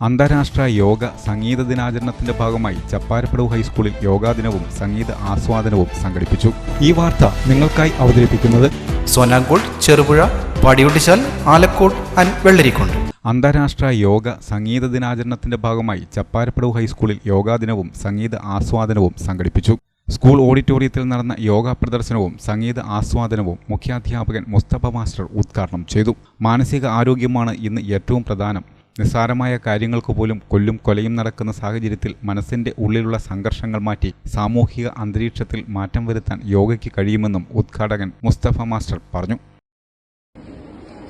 അന്താരാഷ്ട്ര യോഗ സംഗീത ദിനാചരണത്തിന്റെ ഭാഗമായി ചപ്പാരപ്പടവ് ഹൈസ്കൂളിൽ യോഗാ ദിനവും സംഗീത ആസ്വാദനവും സംഘടിപ്പിച്ചു. ഈ വാർത്ത നിങ്ങൾക്കായി അവതരിപ്പിക്കുന്നത് സോനാങ്കോട്, ചെറുപുഴ, പാടിയൊട്ടിച്ചാൽ, ആലക്കോട് ആൻഡ് വെള്ളരിക്കുണ്ട്. അന്താരാഷ്ട്ര യോഗ സംഗീത ദിനാചരണത്തിന്റെ ഭാഗമായി ചപ്പാരപ്പടവ് ഹൈസ്കൂളിൽ യോഗാ ദിനവും സംഗീത ആസ്വാദനവും സംഘടിപ്പിച്ചു. സ്കൂൾ ഓഡിറ്റോറിയത്തിൽ നടന്ന യോഗ പ്രദർശനവും സംഗീത ആസ്വാദനവും മുഖ്യാധ്യാപകൻ മുസ്തഫ മാസ്റ്റർ ഉദ്ഘാടനം ചെയ്തു. മാനസിക ആരോഗ്യമാണ് ഇന്ന് ഏറ്റവും പ്രധാനം. നിസ്സാരമായ കാര്യങ്ങൾക്ക് പോലും കൊല്ലും കൊലയും നടക്കുന്ന സാഹചര്യത്തിൽ മനസ്സിന്റെ ഉള്ളിലുള്ള സംഘർഷങ്ങൾ മാറ്റി സാമൂഹിക അന്തരീക്ഷത്തിൽ മാറ്റം വരുത്താൻ യോഗയ്ക്ക് കഴിയുമെന്നും ഉദ്ഘാടകൻ മുസ്തഫ മാസ്റ്റർ പറഞ്ഞു.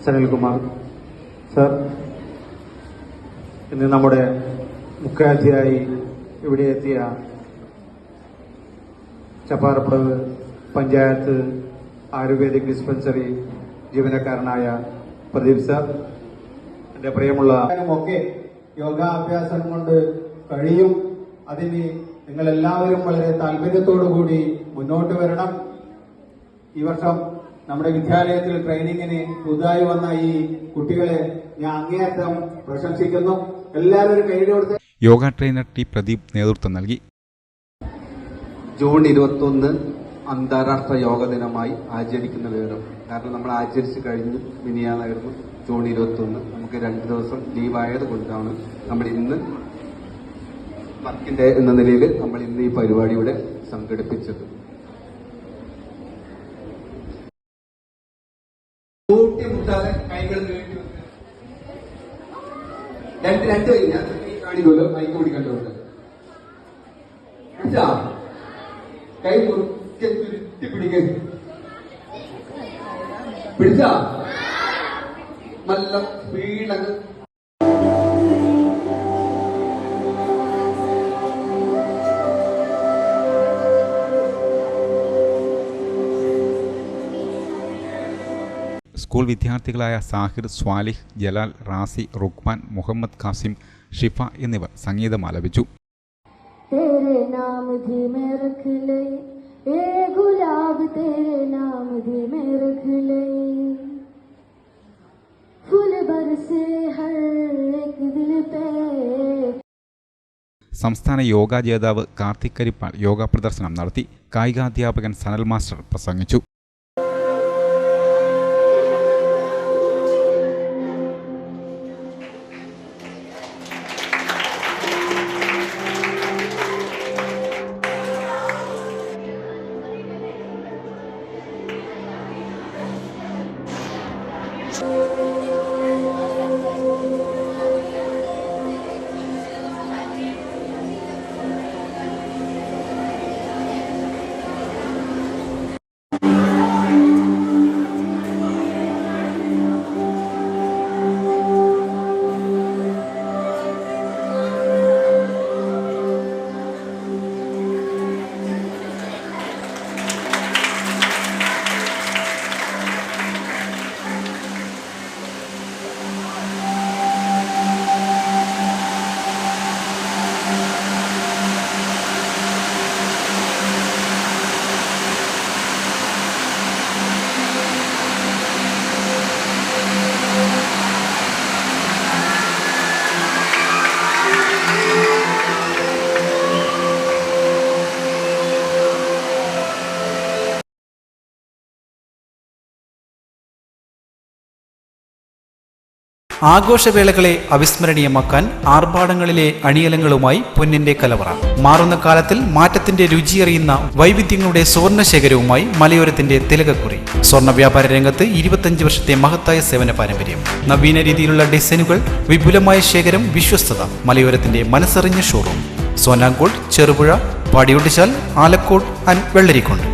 സനിൽകുമാർ സർ, ഇന്ന് നമ്മുടെ മുഖ്യാതിഥിയായി ഇവിടെ എത്തിയ ചപ്പാരപ്പടവ് പഞ്ചായത്ത് ആയുർവേദിക് ഡിസ്പെൻസറി ജീവനക്കാരനായ പ്രദീപ് സർ, എന്റെ പ്രിയമുള്ള ഒക്കെ യോഗാഭ്യാസം കൊണ്ട് കഴിയും. അതിന് നിങ്ങളെല്ലാവരും വളരെ താല്പര്യത്തോടുകൂടി മുന്നോട്ട് വരണം. ഈ വർഷം നമ്മുടെ വിദ്യാലയത്തിൽ ട്രെയിനിങ്ങിന് പുതുതായി വന്ന ഈ കുട്ടികളെ ഞാൻ അങ്ങേയറ്റം പ്രശംസിക്കുന്നു. എല്ലാവരും കൈയ്യടി കൊടുത്ത്. യോഗ ട്രെയിനർ ടി പ്രദീപ് നേതൃത്വം നൽകി. ജൂൺ 21 അന്താരാഷ്ട്ര യോഗ ദിനമായി ആചരിക്കുന്ന വിവരം, കാരണം നമ്മൾ ആചരിച്ചു കഴിഞ്ഞു, മിനിയാന്നായിരുന്നു ജൂൺ 21. നമുക്ക് 2 ദിവസം ലീവായത് കൊണ്ടാണ് നമ്മൾ ഇന്ന് വർക്കിന്റെ എന്ന നിലയിൽ നമ്മൾ ഇന്ന് ഈ പരിപാടി ഇവിടെ സംഘടിപ്പിച്ചത്. രണ്ട് ഞാൻ കാണിക്കുമല്ലോ, മൈക്ക് പിടിക്കേണ്ടതുണ്ട്. കൈ മുറുക്കെ ചുരുട്ടി പിടിക്ക, പിടിച്ച നല്ല സ്പീഡങ്ങ്. സ്കൂൾ വിദ്യാർത്ഥികളായ സാഹിർ, സ്വാലിഹ്, ജലാൽ, റാസി, റുക്മാൻ, മുഹമ്മദ് ഖാസിം, ഷിഫ എന്നിവർ സംഗീതം ആലപിച്ചു. तेरे नाम धी में रख ले, ए गुलाब तेरे नाम धी में रख ले, फूल बरसे हर एक दिल पे. സംസ്ഥാന യോഗാ ജേതാവ് കാർത്തിക് കരിപ്പാൾ യോഗ പ്രദർശനം നടത്തി. കായികാധ്യാപകൻ സനൽ മാസ്റ്റർ പ്രസംഗിച്ചു. ആഘോഷവേളകളെ അവിസ്മരണീയമാക്കാൻ ആർഭാടങ്ങളിലെ അണിയലങ്ങളുമായി പൊന്നിന്റെ കലവറ. മാറുന്ന കാലത്തിൽ മാറ്റത്തിന്റെ രുചിയറിയുന്ന വൈവിധ്യങ്ങളുടെ സ്വർണ്ണശേഖരവുമായി മലയോരത്തിന്റെ തിലകക്കുറി. സ്വർണ്ണ വ്യാപാര രംഗത്ത് 25 വർഷത്തെ മഹത്തായ സേവന പാരമ്പര്യം. നവീന രീതിയിലുള്ള ഡിസൈനുകൾ, വിപുലമായ ശേഖരം, വിശ്വസ്തത. മലയോരത്തിന്റെ മനസ്സറിഞ്ഞ ഷോറൂം. സോനാങ്കോട്, ചെറുപുഴ, പാടിയൊട്ടിച്ചാൽ, ആലക്കോട് ആൻഡ് വെള്ളരിക്കുണ്ട്.